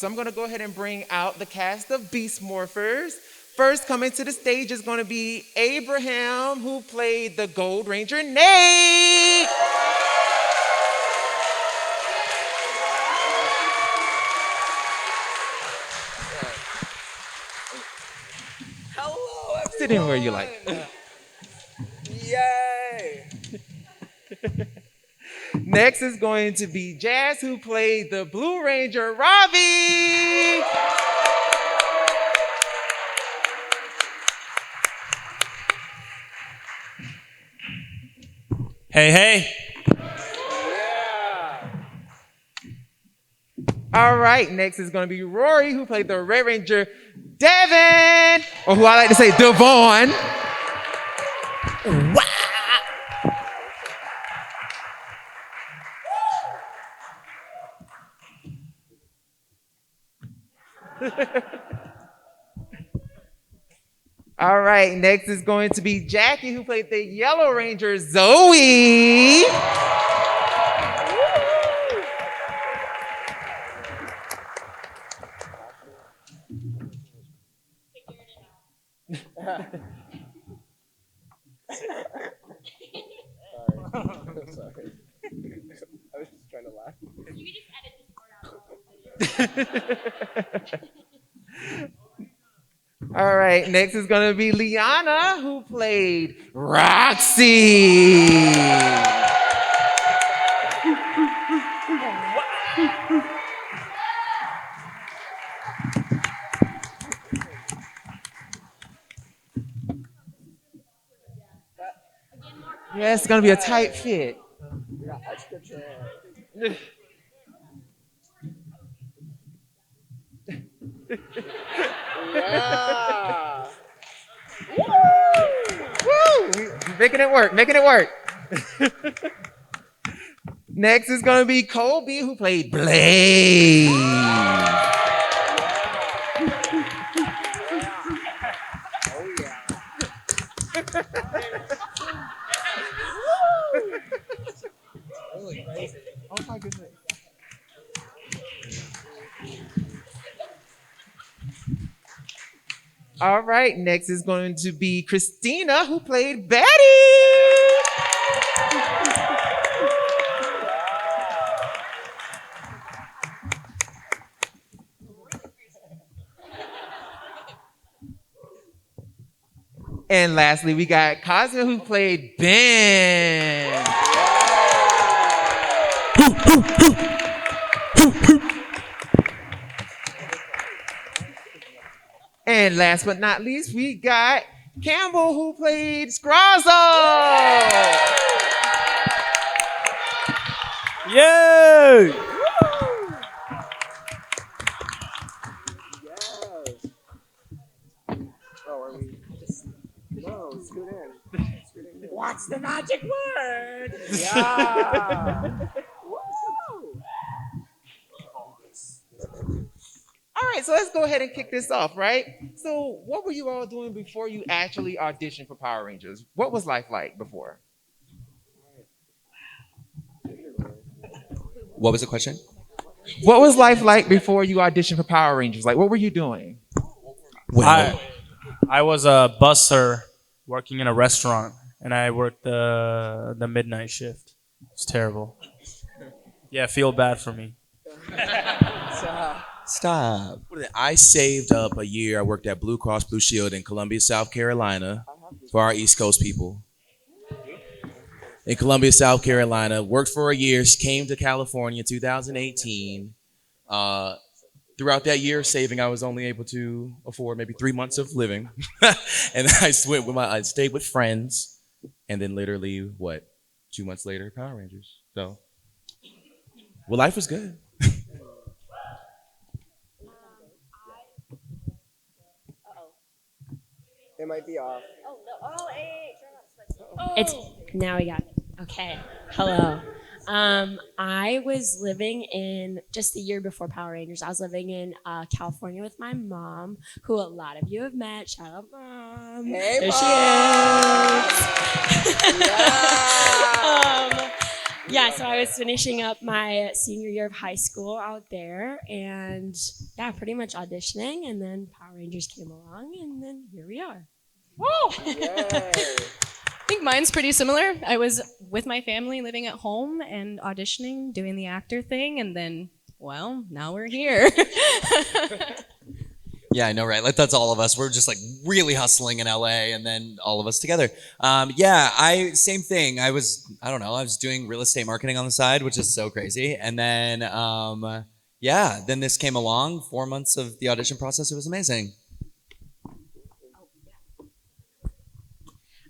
So I'm going to go ahead and bring out the cast of Beast Morphers. First coming to the stage is going to be Abraham, who played the Gold Ranger Nate. Hello, everyone. Sit in where you like. Yay! Next is going to be Jazz, who played the Blue Ranger Robbie. Hey, hey. Yeah. All right, next is going to be Rory, who played the Red Ranger Devin, or who I like to say Devon. All right, next is going to be Jackie, who played the Yellow Ranger Zoe. Sorry. I was just trying to laugh. You can just edit this part out. All right, next is going to be Liana, who played Roxy. Yeah, it's going to be a tight fit. We got extra chairs. Yeah. Woo! Making it work, making it work. Next is going to be Colby, who played Blaze. Oh yeah. Really crazy. Oh my goodness. All right, next is going to be Christina, who played Betty. And lastly, we got Cosmo, who played Ben. And last but not least, we got Campbell, who played Scrazzo. Yay! Yes. Oh, are we? No, scoot in. Scoot in. What's the magic word? Yeah. All right, so let's go ahead and kick this off, right? So what were you all doing before you actually auditioned for Power Rangers? What was life like before? What was the question? What was life like before you auditioned for Power Rangers? Like, what were you doing? I was a busser working in a restaurant, and I worked the midnight shift. It's terrible. Yeah, feel bad for me. Stop. I saved up a year. I worked at Blue Cross Blue Shield in Columbia, South Carolina for our East Coast people. In Columbia, South Carolina, worked for a year, came to California in 2018. Throughout that year saving, I was only able to afford maybe 3 months of living. And I stayed with friends. And then literally, 2 months later, Power Rangers. So, well, life was good. It might be off. It's now we got it. Okay. Hello. I was living in just the year before Power Rangers. I was living in California with my mom, who a lot of you have met. Shout out, Mom. Hey, There Mom. she is. Yeah, so I was finishing up my senior year of high school out there, and yeah, pretty much auditioning, and then Power Rangers came along, and then here we are. I think mine's pretty similar. I was with my family living at home and auditioning, doing the actor thing, and then, well, now we're here. Yeah, I know, right? Like that's all of us. We're just like really hustling in LA, and then all of us together. Yeah, I same thing. I don't know. I was doing real estate marketing on the side, which is so crazy. And then, yeah, then this came along. 4 months of the audition process. It was amazing.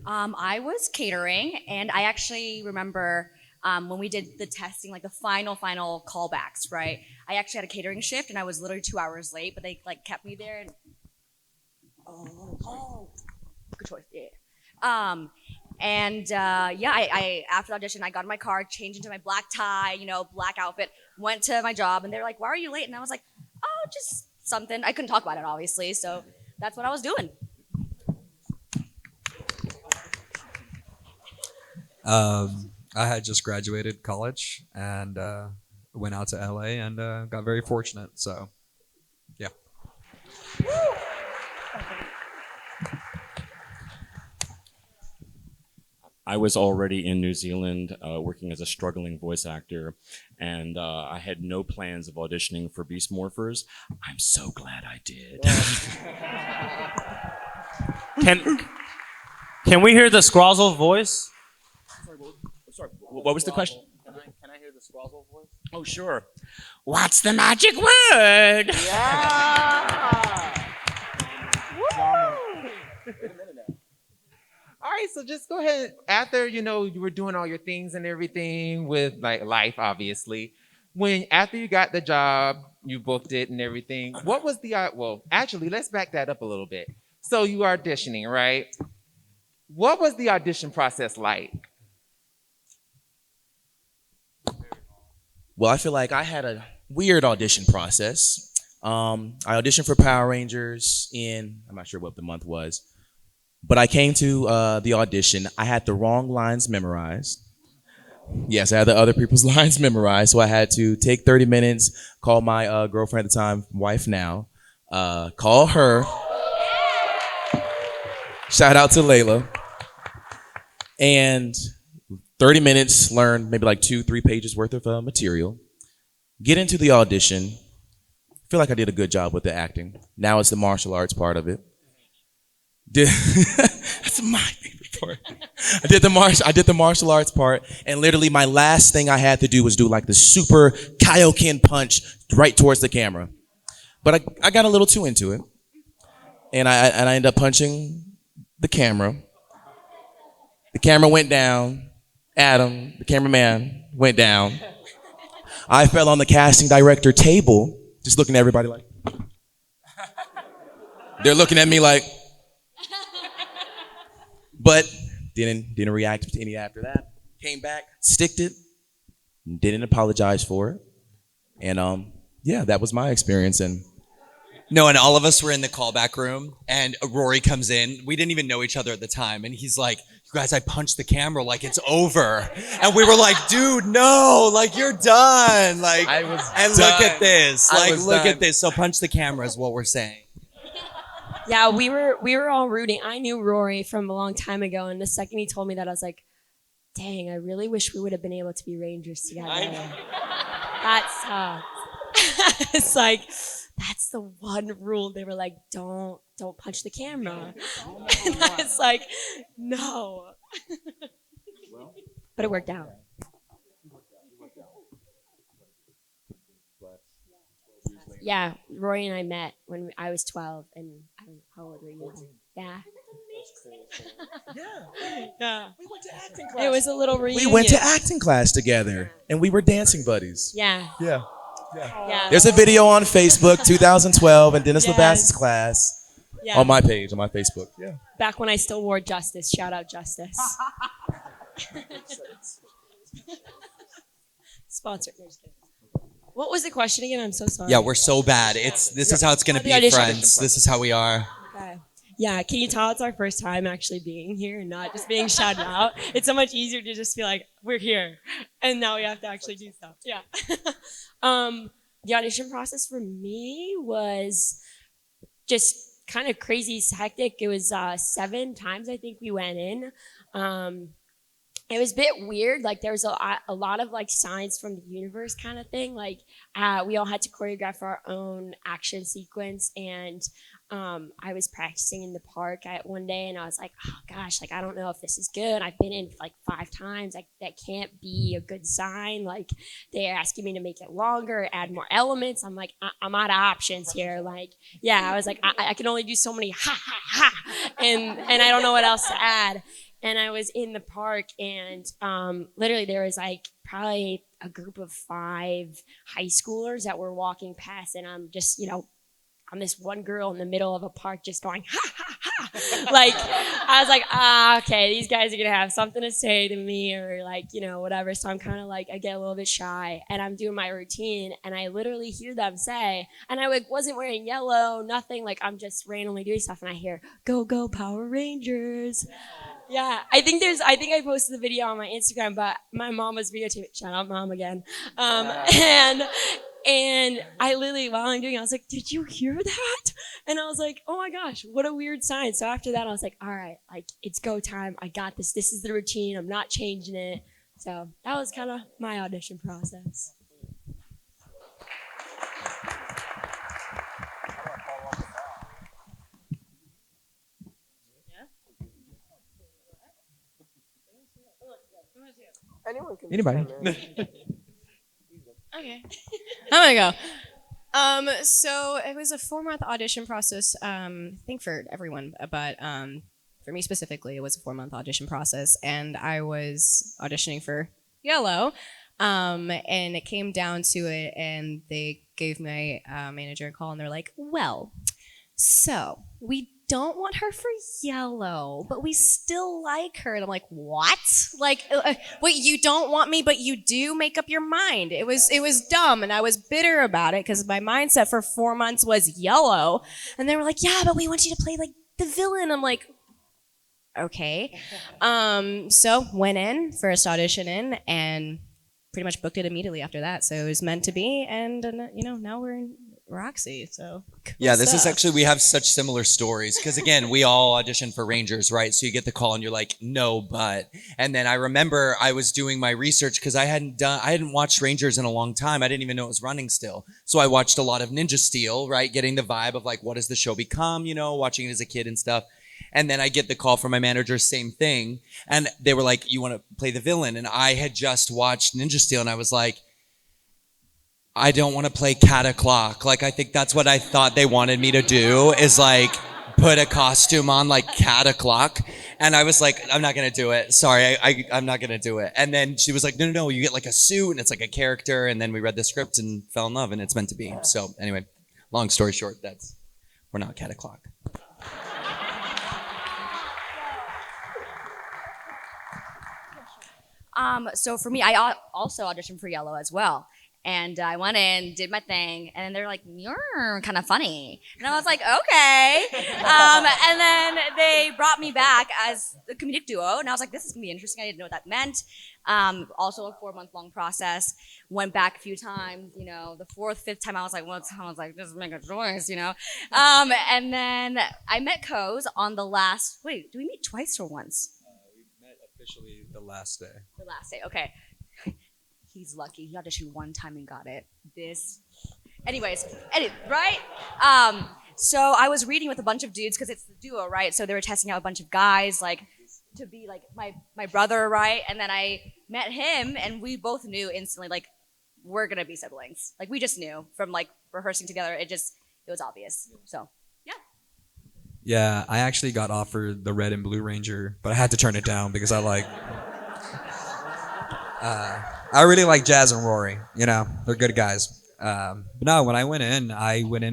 I was catering, and I actually remember when we did the testing, like the final callbacks, right? I actually had a catering shift, and I was literally 2 hours late, but they like kept me there. And good choice, yeah. I after the audition, I got in my car, changed into my black tie, black outfit, went to my job, and they were like, "Why are you late?" And I was like, "Oh, just something." I couldn't talk about it, obviously, so that's what I was doing. I had just graduated college and went out to LA and got very fortunate. So, yeah. I was already in New Zealand working as a struggling voice actor, and I had no plans of auditioning for Beast Morphers. I'm so glad I did. Can we hear the Scrozzle voice? Sorry, what was the question? Can I hear the Scrozzle voice? Oh, sure. What's the magic word? All right, so just go ahead. After, you were doing all your things and everything with like life, obviously. After you got the job, you booked it and everything. What was actually, let's back that up a little bit. So you were auditioning, right? What was the audition process like? Well, I feel like I had a weird audition process. I auditioned for Power Rangers I'm not sure what the month was, but I came to the audition. I had the wrong lines memorized. Yes, I had the other people's lines memorized, so I had to take 30 minutes, call my girlfriend at the time, wife now, call her. Shout out to Layla. And 30 minutes, learn maybe like 2-3 pages worth of material. Get into the audition. Feel like I did a good job with the acting. Now it's the martial arts part of it. That's my favorite part. I did the martial arts part, and literally my last thing I had to do was do like the super Kaioken punch right towards the camera. But I got a little too into it, and I ended up punching the camera. The camera went down. Adam, the cameraman, went down. I fell on the casting director table, just looking at everybody like. They're looking at me like. But didn't react to any after that. Came back, sticked it, didn't apologize for it. And yeah, that was my experience. And No, and all of us were in the callback room, and Rory comes in. We didn't even know each other at the time, and he's like, "You guys, I punched the camera like it's over," and we were like, "Dude, no! Like you're done! Like, and look at this! Like, look at this! So punch the camera is what we're saying." Yeah, we were all rooting. I knew Rory from a long time ago, and the second he told me that, I was like, "Dang, I really wish we would have been able to be Rangers together." That sucks. It's like. That's the one rule. They were like, don't punch the camera. And I was like, no. But it worked out. Yeah, Rory and I met when I was 12, and I don't know, how old were you? 14. Yeah. Yeah. We went to acting class. It was a little reunion. we went to acting class together, and we were dancing buddies. Yeah. Yeah. Yeah. There's a video on Facebook, 2012, and Dennis Yes. Labasse's class Yeah. on my page, on my Facebook. Yeah. Back when I still wore Justice. Shout out Justice. Sponsor. No, just kidding. What was the question again? I'm so sorry. Yeah, we're so bad. This is how it's gonna The be, audition. friends. This is how we are. Okay. Yeah, can you tell it's our first time actually being here and not just being shouted out? It's so much easier to just be like, we're here, and now we have to actually do stuff. Yeah. The audition process for me was just kind of crazy hectic. It was 7 times I think we went in. It was a bit weird. Like there was a lot of like signs from the universe kind of thing. Like we all had to choreograph our own action sequence, and I was practicing in the park one day, and I was like, oh gosh, like I don't know if this is good. I've been in like 5 times. Like that can't be a good sign. Like they're asking me to make it longer, add more elements. I'm like, I'm out of options here. Like, yeah, I was like, I can only do so many ha ha ha, and I don't know what else to add. And I was in the park, and literally there was like probably a group of 5 high schoolers that were walking past, and I'm just, I'm this one girl in the middle of a park just going, ha, ha, ha. Like, I was like, okay, these guys are going to have something to say to me or like, whatever. So I'm kind of like, I get a little bit shy, and I'm doing my routine, and I literally hear them say, and I wasn't wearing yellow, nothing. Like, I'm just randomly doing stuff, and I hear, go, go, Power Rangers. Yeah, I think I posted the video on my Instagram, but my mom was videotaping. Shout out mom again. And I literally, while I'm doing it, I was like, did you hear that? And I was like, oh my gosh, what a weird sign. So after that, I was like, all right, like it's go time. I got this. This is the routine. I'm not changing it. So that was kind of my audition process. Anyone can Anybody? chime in. Okay. I'm gonna go. So it was a 4-month audition process, I think for everyone, but for me specifically, it was a 4-month audition process, and I was auditioning for Yellow, and it came down to it, and they gave my manager a call, and they're like, well, so we don't want her for Yellow, but we still like her. And I'm like, what? Like, wait, you don't want me, but you do? Make up your mind. It was dumb, and I was bitter about it because my mindset for 4 months was Yellow, and they were like, yeah, but we want you to play like the villain. I'm like, okay. So went in, first audition in, and pretty much booked it immediately after that. So it was meant to be, and now we're in Roxy. So cool yeah, this is stuff. actually, we have such similar stories because again, we all audition for Rangers, right? So you get the call and you're like, no, but. And then I remember I was doing my research because I hadn't watched Rangers in a long time. I didn't even know it was running still. So I watched a lot of Ninja Steel, right? Getting the vibe of like, what does the show become? Watching it as a kid and stuff. And then I get the call from my manager, same thing. And they were like, you want to play the villain? And I had just watched Ninja Steel, and I was like, I don't want to play Cat O'Clock. Like, I think that's what I thought they wanted me to do, is like put a costume on like Cat O'Clock. And I was like, I'm not going to do it. Sorry, I'm not going to do it. And then she was like, no, you get like a suit and it's like a character. And then we read the script and fell in love, and it's meant to be. So anyway, long story short, we're not Cat O'Clock. So for me, I also auditioned for Yellow as well. And I went in, did my thing, and then they're like, you're kind of funny. And I was like, okay. And then they brought me back as the comedic duo, and I was like, this is going to be interesting. I didn't know what that meant. Also a 4-month-long process. Went back a few times, the 4th, 5th time I was like, just make a choice, And then I met Coz on the last, wait, do we meet twice or once? We met officially the last day. The last day, okay. He's lucky. He auditioned 1 time and got it. Right? So I was reading with a bunch of dudes because it's the duo, right? So they were testing out a bunch of guys, like, to be like my brother, right? And then I met him, and we both knew instantly, like, we're gonna be siblings. Like, we just knew from like rehearsing together. It was obvious. So yeah. Yeah, I actually got offered the Red and Blue Ranger, but I had to turn it down because I really like Jazz and Rory. They're good guys. But no, when I went in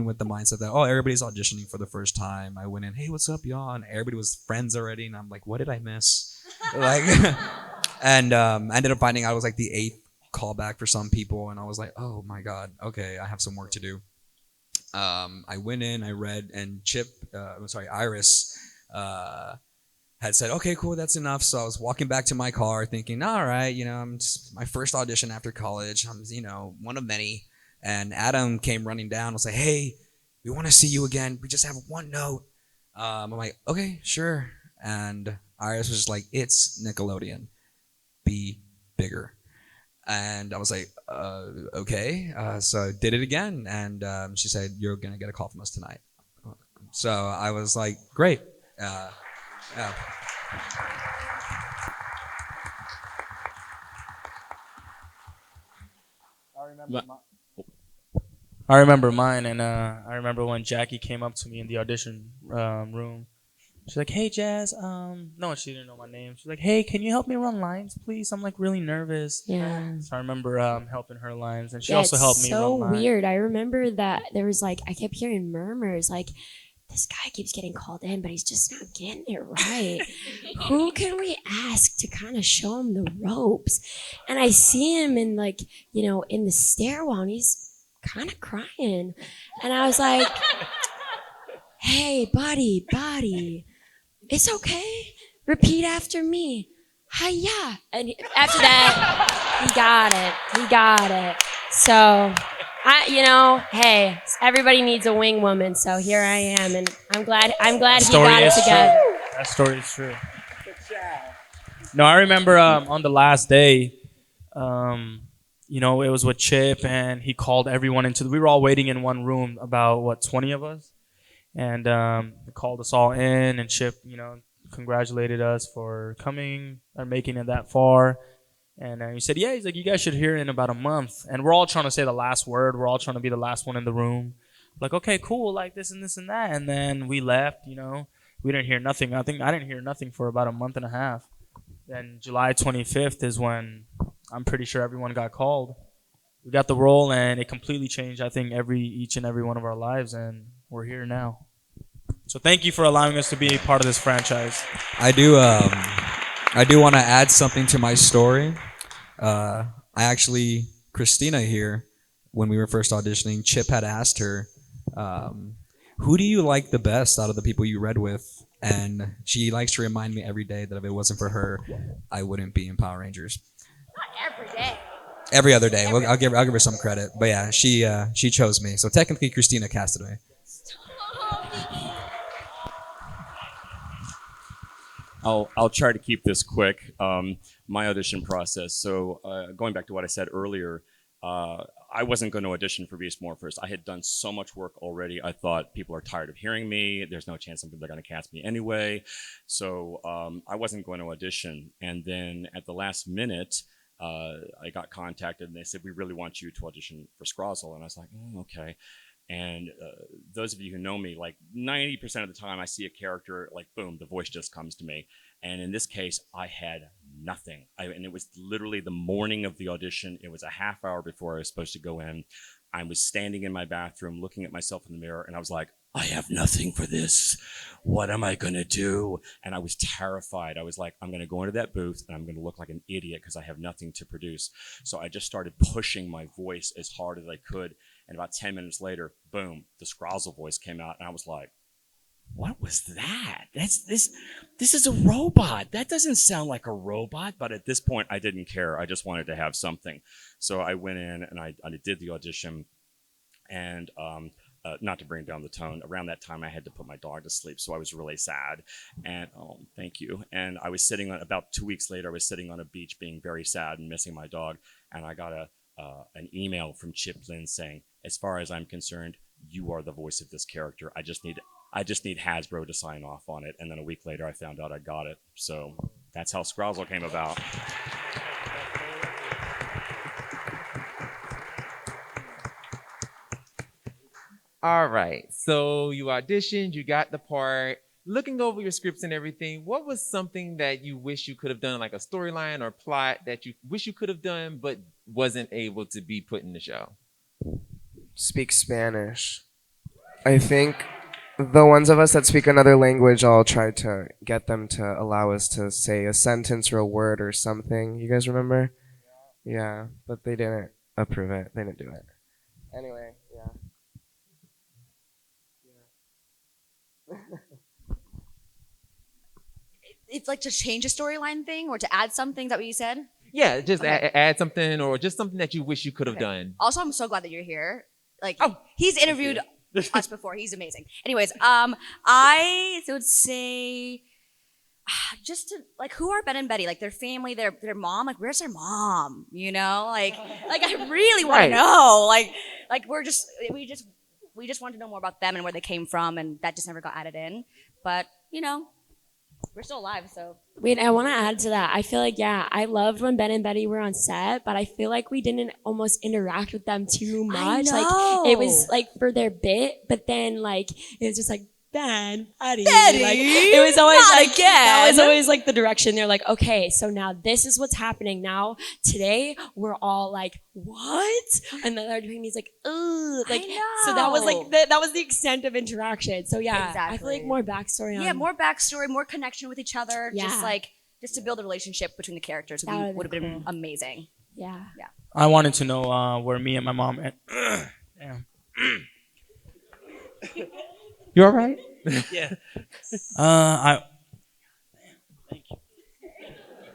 with the mindset that, everybody's auditioning for the first time. I went in, hey, what's up, y'all? And everybody was friends already, and I'm like, what did I miss? And I ended up finding out I was like the 8th callback for some people, and I was like, oh my god, okay, I have some work to do. I went in, I read, and Iris had said, okay, cool, that's enough. So I was walking back to my car thinking, all right, I'm just my first audition after college. I'm, one of many. And Adam came running down and was like, hey, we want to see you again. We just have one note. I'm like, okay, sure. And Iris was just like, it's Nickelodeon. Be bigger. And I was like, okay. So I did it again. And she said, you're going to get a call from us tonight. So I was like, great. Yeah. I remember mine, and I remember when Jackie came up to me in the audition room. She's like, "Hey, Jazz." No, she didn't know my name. She's like, "Hey, can you help me run lines, please? I'm like really nervous." Yeah. So I remember helping her lines, and she Yeah, also helped me so run mine. weird. I remember that there was like, I kept hearing murmurs like, this guy keeps getting called in, but he's just not getting it right. Who can we ask to kind of show him the ropes? And I see him in like, in the stairwell, and he's kind of crying. And I was like, hey, buddy, it's okay. Repeat after me. Hiya. And after that, he got it. So, hey, everybody needs a wing woman. So here I am, and I'm glad he got it together. That story is true. No, I remember on the last day, it was with Chip, and he called everyone we were all waiting in one room, about 20 of us, and he called us all in, and Chip, congratulated us for coming or making it that far. And he said, yeah, he's like, you guys should hear it in about a month. And we're all trying to say the last word. We're all trying to be the last one in the room. Like, okay, cool, like this and this and that. And then we left, we didn't hear nothing. I didn't hear nothing for about a month and a half. Then July 25th is when I'm pretty sure everyone got called. We got the role, and it completely changed, I think, each and every one of our lives. And we're here now. So thank you for allowing us to be part of this franchise. I do want to add something to my story. Christina here, when we were first auditioning, Chip had asked her, who do you like the best out of the people you read with? And she likes to remind me every day that if it wasn't for her, I wouldn't be in Power Rangers. Not every day. Every other day. I'll give her some credit. But yeah, she chose me. So technically, Christina casted me. I'll try to keep this quick. My audition process. So going back to what I said earlier, I wasn't going to audition for Beast Morphers. I had done so much work already. I thought people are tired of hearing me. There's no chance they're going to cast me anyway. So I wasn't going to audition. And then at the last minute, I got contacted, and they said, we really want you to audition for Scrozzle. And I was like, okay. And those of you who know me, like 90% of the time I see a character, like boom, the voice just comes to me. And in this case, I had nothing. And it was literally the morning of the audition. It was a half hour before I was supposed to go in. I was standing in my bathroom looking at myself in the mirror, and I was like, I have nothing for this. What am I going to do? And I was terrified. I was like, I'm going to go into that booth and I'm going to look like an idiot because I have nothing to produce. So I just started pushing my voice as hard as I could. And about 10 minutes later, boom, the Scrozzle voice came out. And I was like, what was that? This is a robot. That doesn't sound like a robot. But at this point, I didn't care. I just wanted to have something. So I went in and I did the audition. And not to bring down the tone, around that time I had to put my dog to sleep, so I was really sad. And thank you. And I was sitting on, about 2 weeks later, I was sitting on a beach being very sad and missing my dog. And I got an email from Chip Lynn saying, as far as I'm concerned, you are the voice of this character. I just need Hasbro to sign off on it. And then a week later, I found out I got it. So that's how Scrozzle came about. All right. So you auditioned, you got the part. Looking over your scripts and everything, what was something that you wish you could have done, like a storyline or plot that you wish you could have done but wasn't able to be put in the show? Speak Spanish. I think the ones of us that speak another language, I'll try to get them to allow us to say a sentence or a word or something. You guys remember? Yeah, but they didn't approve it. They didn't do it. Anyway, yeah. It's like to change a storyline thing or to add something. Is that what you said? Yeah, just Okay. add something or just something that you wish you could have Okay. done. Also, I'm so glad that you're here. Like, Oh, he's interviewed us before. He's amazing. Anyways, I would say just to like, who are Ben and Betty? Like their family, their mom. Like, where's their mom? You know, like I really want Right. to know. Like we just wanted to know more about them and where they came from, and that just never got added in. But you know, we're still alive, so. Wait, I want to add to that. I feel like, yeah, I loved when Ben and Betty were on set, but I feel like we didn't almost interact with them too much. Like, it was like for their bit, but then like, it was just like, Ben, Betty. Like, it was always Not like, that was again. always like the direction. They're like, okay, so now this is what's happening. Now, today, we're all like, what? And then they're doing these like, ugh. Like, so that was like, that was the extent of interaction. So yeah, I feel like Exactly. more backstory on. Yeah, more backstory, more connection with each other. Yeah. Just to build a relationship between the characters That would have been cool. amazing. Yeah. I wanted to know where me and my mom. Damn. You all right? Yeah. I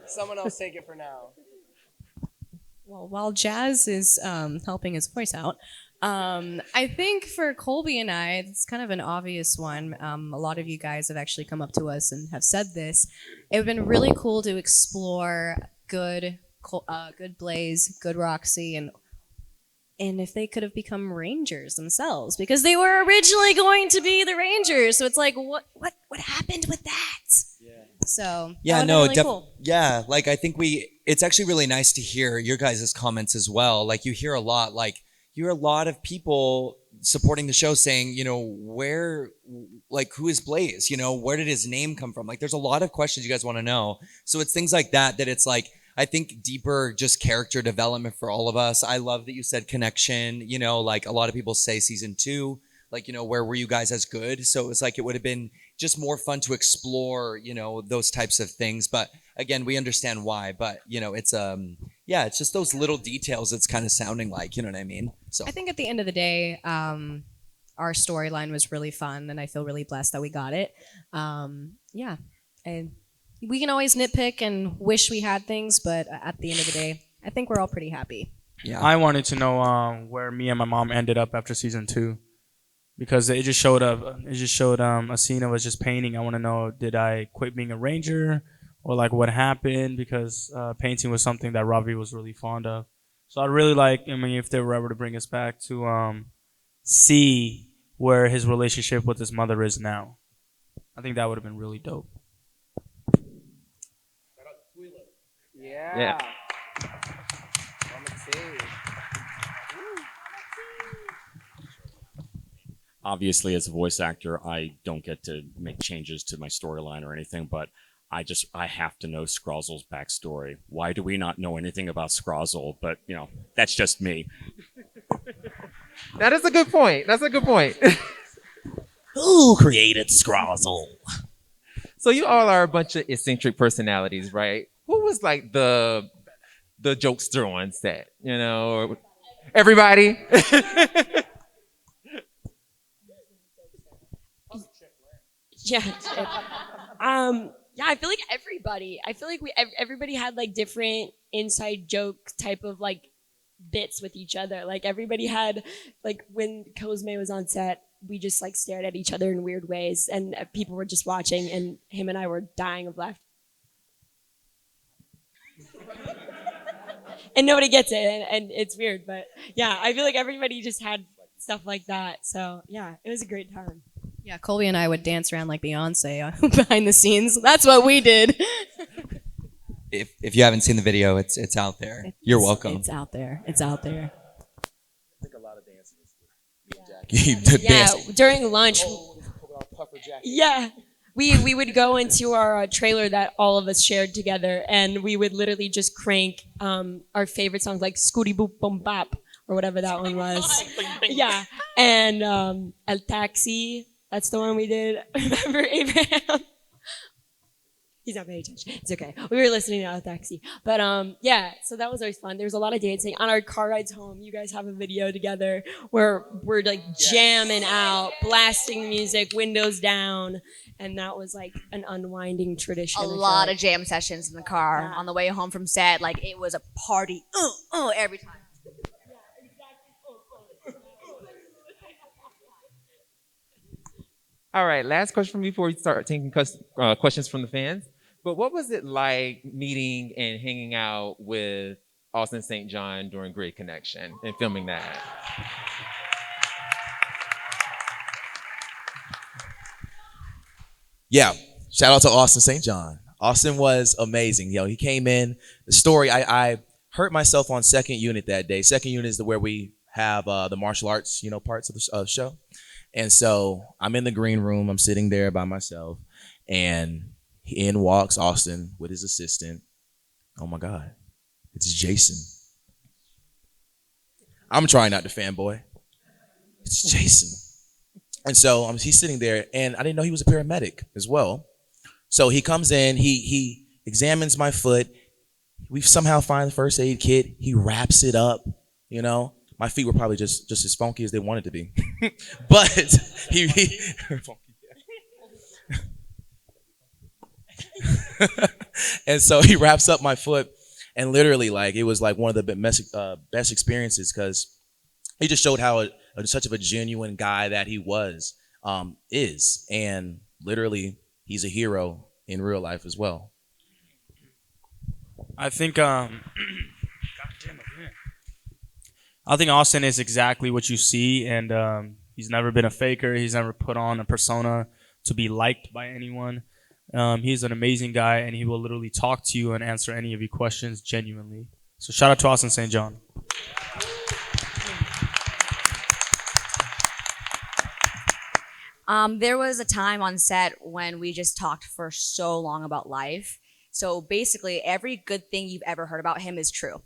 Someone else take it for now. Well, while Jazz is helping his voice out, I think for Colby and I, it's kind of an obvious one. A lot of you guys have actually come up to us and have said this. It would have been really cool to explore good Blaze, good Roxy, and if they could have become Rangers themselves, because they were originally going to be the Rangers. So it's like, what happened with that? Yeah. So Yeah, that no, really cool. yeah. Like I think it's actually really nice to hear your guys' comments as well. Like you hear a lot of people supporting the show saying, you know, who is Blaze? You know, where did his name come from? Like there's a lot of questions you guys want to know. So it's things like that it's like, I think deeper just character development for all of us. I love that you said connection, you know, like a lot of people say season 2, like, you know, where were you guys as good? So it was like, it would have been just more fun to explore, you know, those types of things. But again, we understand why, but you know, it's, it's just those little details it's kind of sounding like, you know what I mean? So I think at the end of the day, our storyline was really fun, and I feel really blessed that we got it. Yeah, and we can always nitpick and wish we had things, but at the end of the day, I think we're all pretty happy. yeah. I wanted to know where me and my mom ended up after season 2, because it just showed up. It just showed a scene of us just painting. I want to know, did I quit being a ranger, or like what happened? Because painting was something that Ravi was really fond of. So I'd really like, I mean, if they were ever to bring us back, to see where his relationship with his mother is now. I think that would have been really dope. Yeah. Obviously, as a voice actor, I don't get to make changes to my storyline or anything, but I have to know Scrozzle's backstory. Why do we not know anything about Scrozzle? But, you know, that's just me. That is a good point. That's a good point. Who created Scrozzle? So you all are a bunch of eccentric personalities, right? Who was like the jokester on set? You know, or everybody. Yeah. Yeah, I feel like everybody. I feel like everybody had like different inside joke type of like bits with each other. Like everybody had like when Cosme was on set, we just like stared at each other in weird ways, and people were just watching, and him and I were dying of laughter. And nobody gets it, and it's weird, but yeah, I feel like everybody just had stuff like that. So yeah, it was a great time. Yeah, Colby and I would dance around like Beyonce behind the scenes. That's what we did. If you haven't seen the video, it's out there. You're welcome. It's out there. It's out there. Yeah, during lunch. Yeah. We would go into our trailer that all of us shared together, and we would literally just crank our favorite songs like Scooty Boop Boom Bop or whatever that one was. Yeah, and El Taxi, that's the one we did. Remember, Abraham? He's not paying attention. It's okay. We were listening out of the taxi. But yeah, so that was always fun. There was a lot of dancing. On our car rides home, you guys have a video together where we're like jamming out, blasting music, windows down. And that was like an unwinding tradition. A lot of jam sessions in the car on the way home from set. Like it was a party every time. All right, last question from me before we start taking questions from the fans. But what was it like meeting and hanging out with Austin St. John during Great Connection and filming that? Yeah, shout out to Austin St. John. Austin was amazing. He came in. The story, I hurt myself on second unit that day. Second unit is where we have the martial arts, parts of the show. And so I'm in the green room. I'm sitting there by myself, and in walks Austin with his assistant. Oh my God, it's Jason. I'm trying not to fanboy. It's Jason. And so he's sitting there, and I didn't know he was a paramedic as well. So he comes in, he examines my foot. We somehow find the first aid kit. He wraps it up, My feet were probably just as funky as they wanted to be. But he and so he wraps up my foot, and literally, it was like one of the best experiences, because he just showed how such of a genuine guy that he is, and literally he's a hero in real life as well. I think I think Austin is exactly what you see, and he's never been a faker. He's never put on a persona to be liked by anyone. He's an amazing guy, and he will literally talk to you and answer any of your questions genuinely. So shout out to Austin St. John. There was a time on set when we just talked for so long about life. So basically, every good thing you've ever heard about him is true.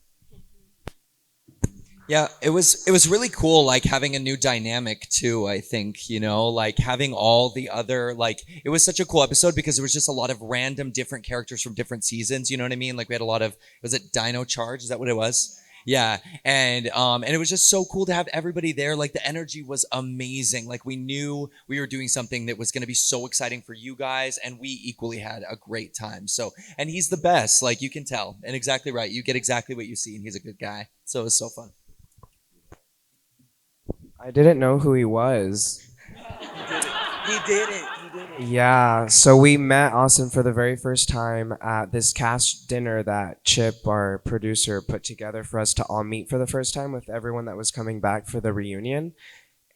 Yeah, it was really cool, having a new dynamic too. I think having all the other it was such a cool episode because it was just a lot of random different characters from different seasons. You know what I mean? We had a lot of, was it Dino Charge? Is that what it was? Yeah, and it was just so cool to have everybody there. The energy was amazing. We knew we were doing something that was going to be so exciting for you guys, and we equally had a great time. So, and he's the best. You can tell, and exactly right. You get exactly what you see, and he's a good guy. So it was so fun. I didn't know who he was. He did it. Yeah, so we met Austin for the very first time at this cast dinner that Chip, our producer, put together for us to all meet for the first time with everyone that was coming back for the reunion.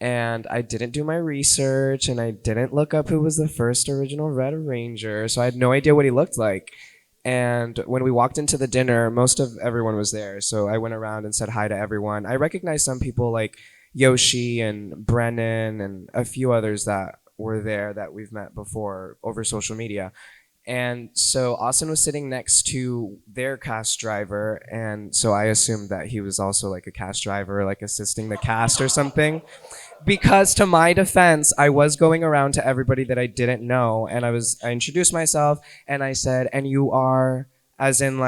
And I didn't do my research, and I didn't look up who was the first original Red Ranger, so I had no idea what he looked like. And when we walked into the dinner, most of everyone was there, so I went around and said hi to everyone. I recognized some people like Yoshi and Brennan and a few others that were there that we've met before over social media. And so Austin was sitting next to their cast driver, and so I assumed that he was also a cast driver, assisting the cast or something. Because to my defense, I was going around to everybody that I didn't know, and I introduced myself, and I said, and you are, as in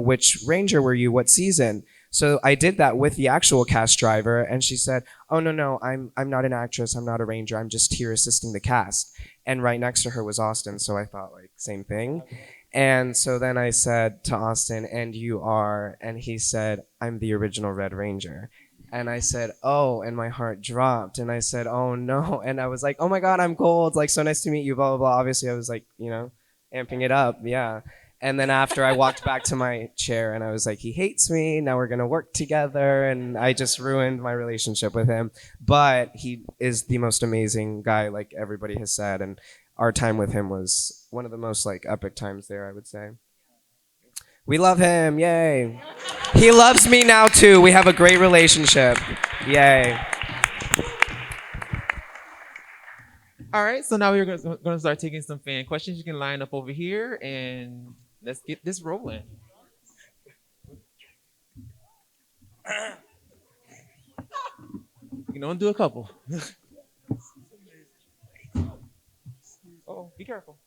which ranger were you, what season? So I did that with the actual cast driver, and she said, "Oh no, I'm not an actress. I'm not a ranger. I'm just here assisting the cast." And right next to her was Austin, so I thought same thing. And so then I said to Austin, "And you are?" And he said, "I'm the original Red Ranger." And I said, "Oh," and my heart dropped, and I said, "Oh no," and I was like, "Oh my God, I'm gold. So nice to meet you." Blah blah blah. Obviously, I was amping it up, yeah. And then after I walked back to my chair and I was like, he hates me. Now we're going to work together. And I just ruined my relationship with him. But he is the most amazing guy, like everybody has said. And our time with him was one of the most epic times there, I would say. We love him. Yay. He loves me now too. We have a great relationship. Yay. All right, so now we're going to start taking some fan questions. You can line up over here and let's get this rolling. You can only do a couple. Oh, be careful.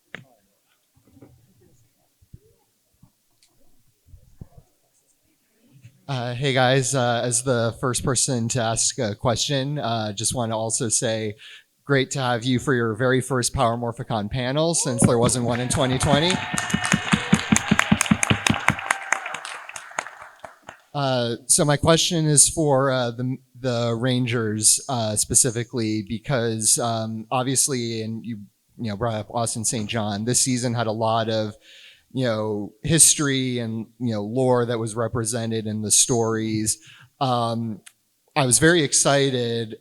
Hey guys, as the first person to ask a question, just want to also say great to have you for your very first Power Morphicon panel since there wasn't one in 2020. So my question is for the Rangers specifically because obviously, and you brought up Austin St. John, this season had a lot of history and lore that was represented in the stories. I was very excited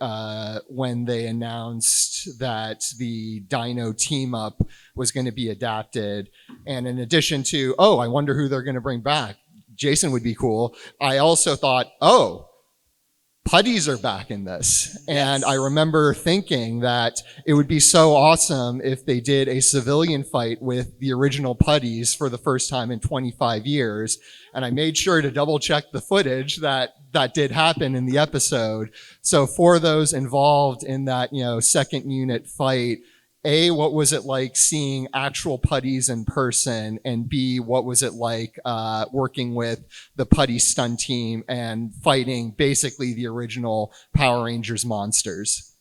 when they announced that the Dino team up was going to be adapted, and in addition to I wonder who they're going to bring back. Jason would be cool. I also thought, putties are back in this. And I remember thinking that it would be so awesome if they did a civilian fight with the original putties for the first time in 25 years. And I made sure to double check the footage that did happen in the episode. So for those involved in that, second unit fight, A, what was it like seeing actual putties in person? And B, what was it like working with the putty stunt team and fighting basically the original Power Rangers monsters?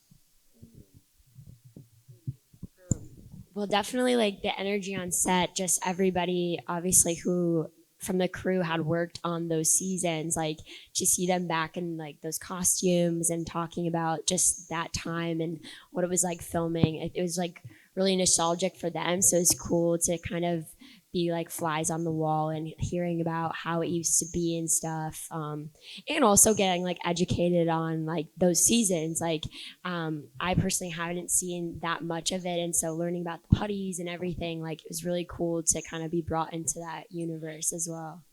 Well, definitely like the energy on set, just everybody obviously who from the crew had worked on those seasons, like to see them back in like those costumes and talking about just that time and what it was like filming. It was like really nostalgic for them. So it's cool to kind of be like flies on the wall and hearing about how it used to be and stuff. And also getting like educated on like those seasons. Like I personally haven't seen that much of it. And so learning about the putties and everything, like it was really cool to kind of be brought into that universe as well.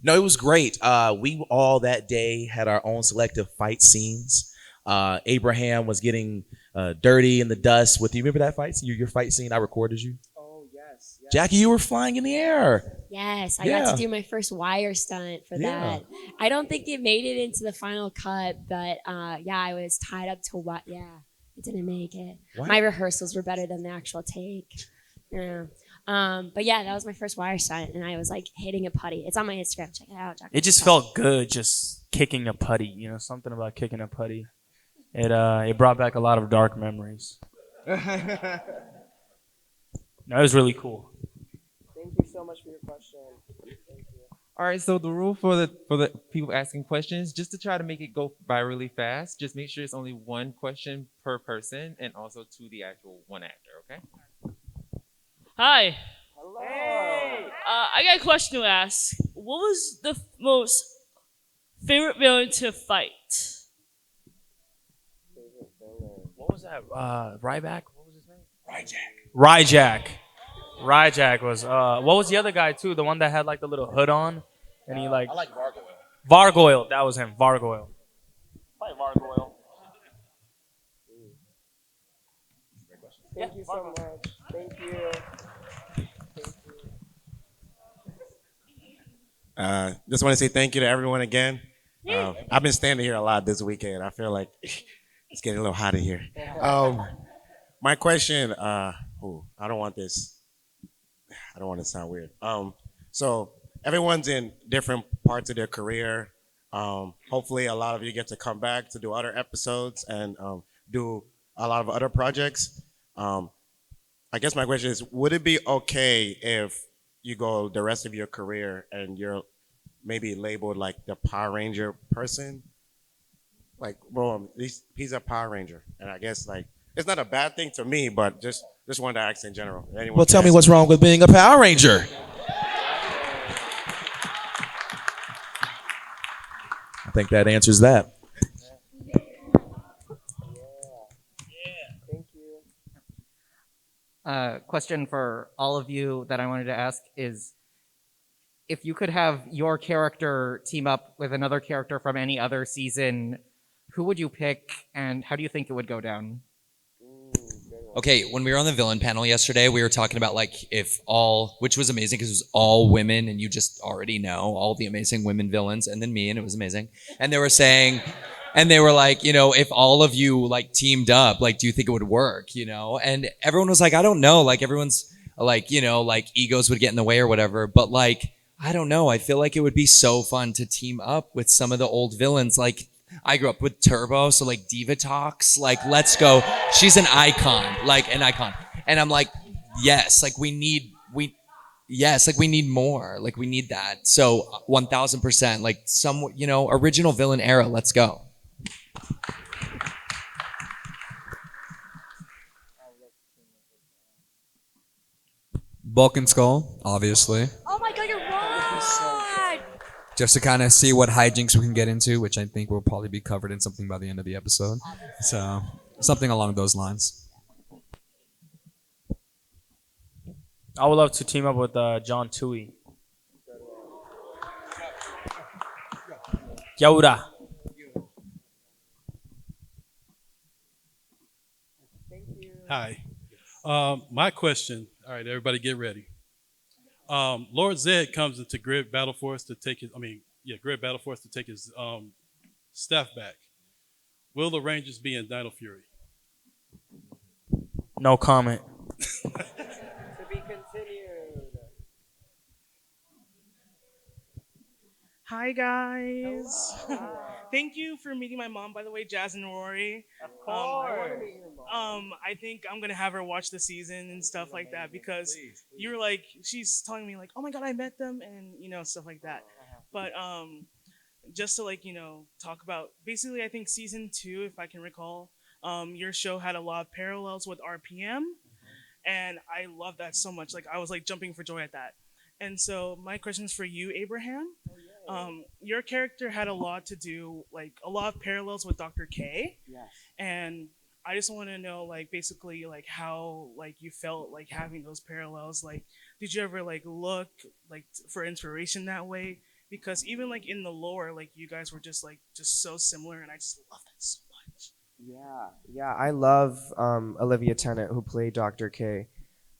No, it was great. We all that day had our own selective fight scenes. Abraham was getting dirty in the dust with you. Remember that fight scene? Your fight scene? I recorded you. Oh, yes. Jackie, you were flying in the air. Yes, I got to do my first wire stunt for that. I don't think it made it into the final cut, but I was tied up to what? Yeah, it didn't make it. What? My rehearsals were better than the actual take. Yeah. But yeah, that was my first wire stunt, and I was like hitting a putty. It's on my Instagram. Check it out. It just felt good, just kicking a putty. Something about kicking a putty. It brought back a lot of dark memories. No, it was really cool. Thank you so much for your question. Thank you. All right, so the rule for the people asking questions, just to try to make it go by really fast, just make sure it's only one question per person and also to the actual one actor, okay? Hi. Hello. Hey. I got a question to ask. What was the most favorite villain to fight? What was that? Ryback? What was his name? Ryjack was. What was the other guy too? The one that had like the little hood on, and he like. I like Vargoyle. Vargoyle. That was him. Vargoyle. Probably Vargoyle. Thank you so much. Thank you. Just want to say thank you to everyone again. I've been standing here a lot this weekend. I feel like it's getting a little hot in here. My question, I don't want this. I don't want to sound weird. So everyone's in different parts of their career. Hopefully, a lot of you get to come back to do other episodes and do a lot of other projects. I guess my question is, would it be okay if you go the rest of your career and you're maybe labeled like the Power Ranger person? Like, well, he's a Power Ranger, and I guess like it's not a bad thing to me, but just wanted to ask in general. Anyone Well, tell me ask? what's wrong with being a Power Ranger. I think that answers that. Thank you. Question for all of you that I wanted to ask is, if you could have your character team up with another character from any other season, who would you pick, and how do you think it would go down? Okay, when we were on the villain panel yesterday, we were talking about like which was amazing because it was all women, and you just already know all the amazing women villains, and then me, and it was amazing. And they were saying, And they were like, if all of you like teamed up, like, do you think it would work? And everyone was like, I don't know. Like everyone's like, like egos would get in the way or whatever. But like, I don't know. I feel like it would be so fun to team up with some of the old villains. Like I grew up with Turbo, so like Diva Talks, like let's go. She's an icon, like an icon. And I'm like, yes, like yes, like we need more. Like we need that. So 1000%, like some, original villain era. Let's go. Bulk and Skull, obviously. Oh my god, you're right. Just to kind of see what hijinks we can get into, which I think will probably be covered in something by the end of the episode. So something along those lines. I would love to team up with John Tui. Yaura. Hi. My question. All right, everybody, get ready. Lord Zed comes into Grid Battle Force to take his. Grid Battle Force to take his staff back. Will the Rangers be in Dino Fury? No comment. To be continued. Hi guys. Thank you for meeting my mom, by the way, Jazz and Rory. Of course. I think I'm gonna have her watch the season and stuff like that because you're like she's telling me like, oh my god, I met them and stuff like that. But just to talk about basically I think season 2, if I can recall, your show had a lot of parallels with RPM, and I love that so much. Like I was like jumping for joy at that. And so my question is for you, Abraham. Your character had a lot to do, like a lot of parallels with Dr. K. Yes. And I just want to know, like, basically, like how, like, you felt like having those parallels. Like, did you ever like look like for inspiration that way? Because even like in the lore, like you guys were just so similar, and I just love that so much. Yeah, I love Olivia Tennant, who played Dr. K.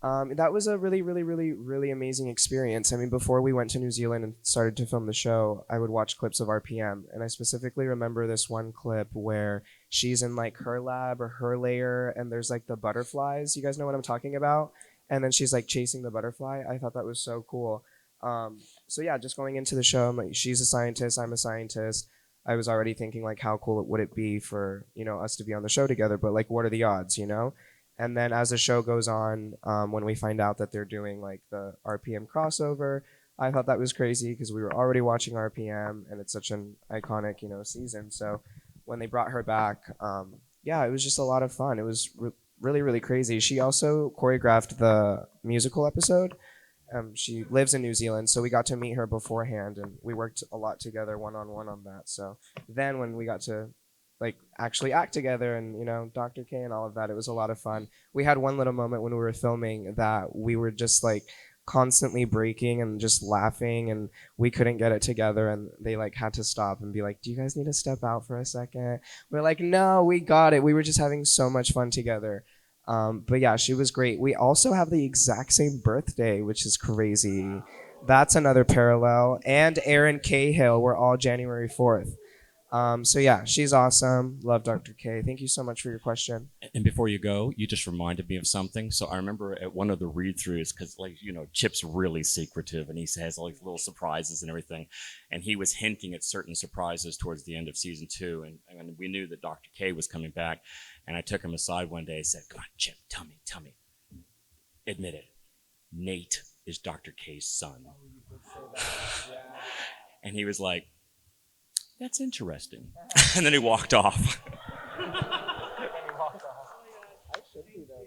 That was a really, really, really, really amazing experience. I mean, before we went to New Zealand and started to film the show, I would watch clips of RPM, and I specifically remember this one clip where she's in like her lab or her lair, and there's like the butterflies. You guys know what I'm talking about? And then she's like chasing the butterfly. I thought that was so cool. So yeah, just going into the show, I'm like, she's a scientist, I'm a scientist. I was already thinking like, how cool would it be for us to be on the show together? But like, what are the odds, And then as the show goes on, when we find out that they're doing like the RPM crossover, I thought that was crazy because we were already watching RPM and it's such an iconic, season. So when they brought her back, yeah, it was just a lot of fun. It was really, really crazy. She also choreographed the musical episode. She lives in New Zealand, so we got to meet her beforehand and we worked a lot together one-on-one on that. So then when we got to like actually act together and Dr. K and all of that, it was a lot of fun. We had one little moment when we were filming that we were just like constantly breaking and just laughing, and we couldn't get it together, and they like had to stop and be like, do you guys need to step out for a second? We're like, no, we got it. We were just having so much fun together. But yeah, she was great. We also have the exact same birthday, which is crazy. That's another parallel. And Aaron Cahill, we're all January 4th. So yeah, she's awesome. Love Dr. K. Thank you so much for your question. And before you go, you just reminded me of something. So I remember at one of the read-throughs, because Chip's really secretive and he has all these little surprises and everything. And he was hinting at certain surprises towards the end of season 2. And we knew that Dr. K was coming back. And I took him aside one day and said, come on, Chip, tell me. Admit it. Nate is Dr. K's son. Oh, you did say that. Yeah. And he was like, that's interesting. And then he walked off. I should be though.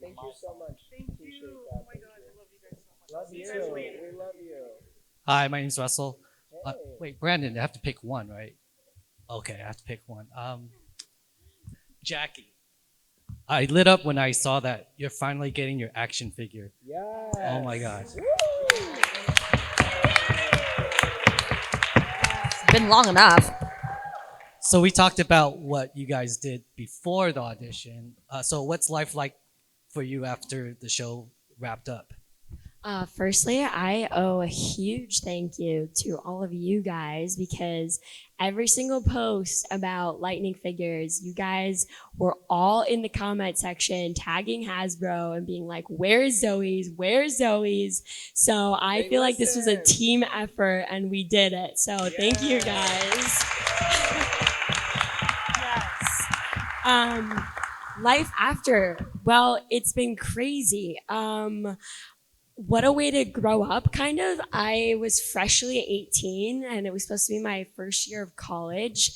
Thank you so much. Thank you. Oh my god, I love you guys so much. Love you. We love you. Hi, my name's Russell. Hey. Wait, Brandon, I have to pick one, right? Okay, I have to pick one. Jackie. I lit up when I saw that you're finally getting your action figure. Yeah. Oh my god. It's been long enough. So we talked about what you guys did before the audition. So what's life like for you after the show wrapped up? Firstly, I owe a huge thank you to all of you guys because every single post about lightning figures, you guys were all in the comment section tagging Hasbro and being like, where's Zoe's? Where's Zoe's? So I feel like this was a team effort and we did it. So thank you guys. Yes. Life after, well, it's been crazy. What a way to grow up, kind of. I was freshly 18 and it was supposed to be my first year of college.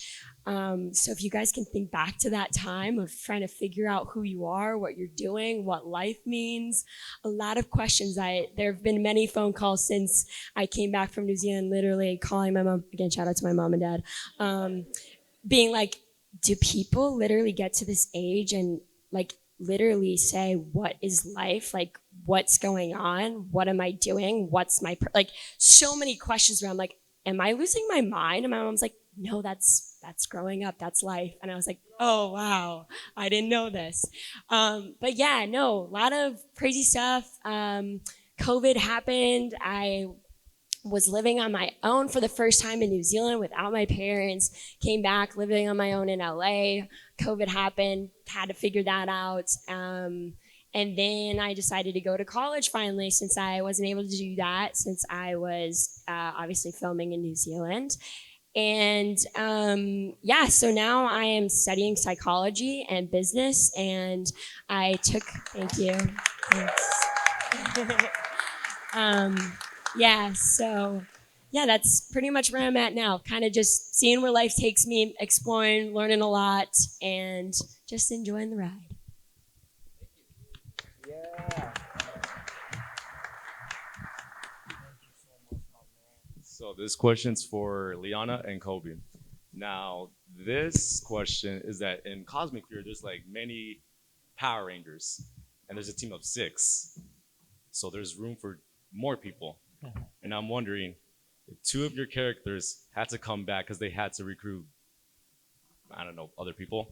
So if you guys can think back to that time of trying to figure out who you are, what you're doing, what life means, a lot of questions. There have been many phone calls since I came back from New Zealand, literally calling my mom, again, shout out to my mom and dad, being like, do people literally get to this age and like literally say, what is life? Like, what's going on? What am I doing? What's my, like, so many questions around, like, am I losing my mind? And my mom's like, no, that's growing up. That's life. And I was like, oh, wow, I didn't know this. But yeah, no, a lot of crazy stuff. COVID happened. I was living on my own for the first time in New Zealand without my parents, came back living on my own in LA. COVID happened, had to figure that out. And then I decided to go to college finally, since I wasn't able to do that since I was obviously filming in New Zealand. And yeah, so now I am studying psychology and business, and I took, thank you, thanks. Yeah, so yeah, that's pretty much where I'm at now. Kind of just seeing where life takes me, exploring, learning a lot, and just enjoying the ride. Yeah. So this question's for Liana and Kobe. Now, this question is that in Cosmic Fear, there's like many Power Rangers, and there's a team of 6. So there's room for more people. And I'm wondering, if 2 of your characters had to come back because they had to recruit, I don't know, other people,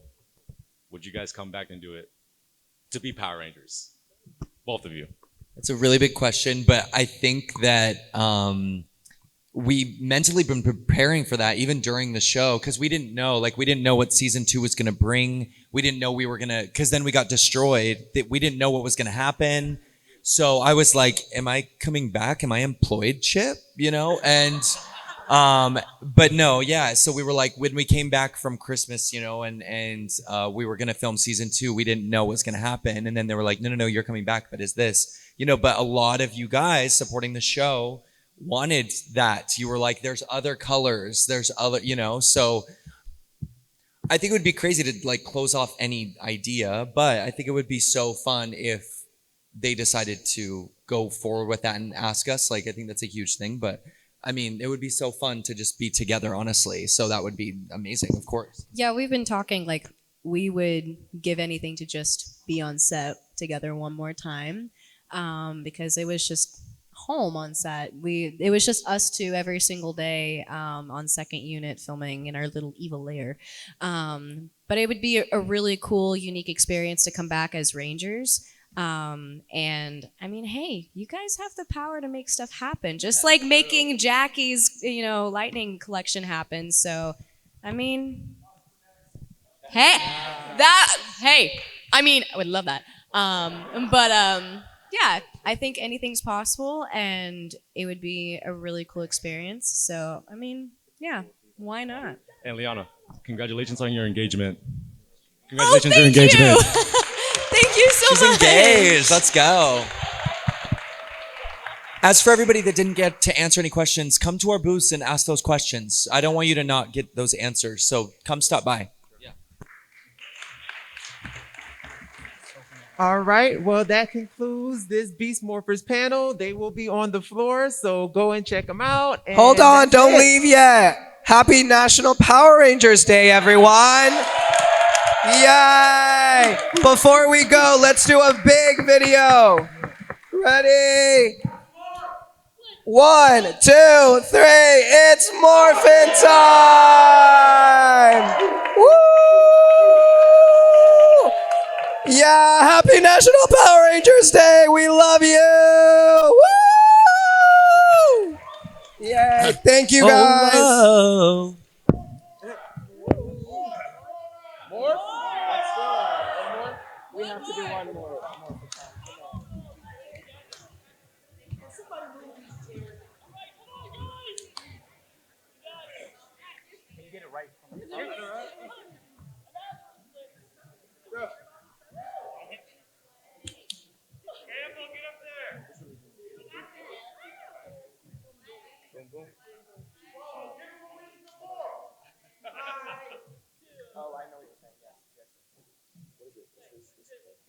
would you guys come back and do it to be Power Rangers? Both of you. It's a really big question, but I think that we mentally been preparing for that even during the show, because we didn't know what season 2 was going to bring. We didn't know we were going to, because then we got destroyed. We didn't know what was going to happen. So I was like, am I coming back? Am I employed, Chip? You know? And, but no, yeah. So we were like, when we came back from Christmas, you know, and we were going to film season 2, we didn't know what was going to happen. And then they were like, no, you're coming back. But is this, you know, but a lot of you guys supporting the show wanted that. You were like, there's other colors, there's other, you know, so I think it would be crazy to like close off any idea, but I think it would be so fun if they decided to go forward with that and ask us. Like, I think that's a huge thing, but I mean, it would be so fun to just be together, honestly. So that would be amazing, of course. Yeah, we've been talking like we would give anything to just be on set together one more time, because it was just home on set. It was just us 2 every single day on second unit filming in our little evil lair. But it would be a really cool, unique experience to come back as Rangers. And I mean, hey, you guys have the power to make stuff happen, just like making Jackie's, you know, lightning collection happen. So, I mean, hey, I mean, I would love that. Yeah, I think anything's possible, and it would be a really cool experience. So, I mean, yeah, why not? And Liana, congratulations on your engagement. Congratulations on your engagement. Thank you so She's much. engaged. Let's go. As for everybody that didn't get to answer any questions, come to our booths and ask those questions. I don't want you to not get those answers, so come stop by. All right, well, that concludes this Beast Morphers panel. They will be on the floor, so go and check them out. And Hold on, that's don't it. leave yet. Happy National Power Rangers Day, everyone. Yay! Before we go, let's do a big video. Ready? 1, 2, 3, it's morphin time! Woo! Yeah, happy National Power Rangers Day! We love you! Woo! Thank you guys. Oh, We have to do one more.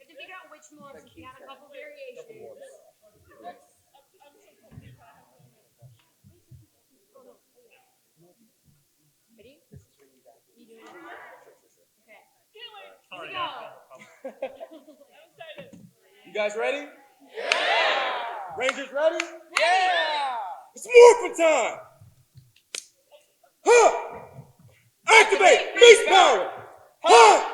have to figure out which morphs. We got a couple variations. Ready? You doing it? Okay. Here we go. You guys ready? Yeah! Rangers ready? Yeah! It's morphin time! Huh! Activate! Beast power! Huh!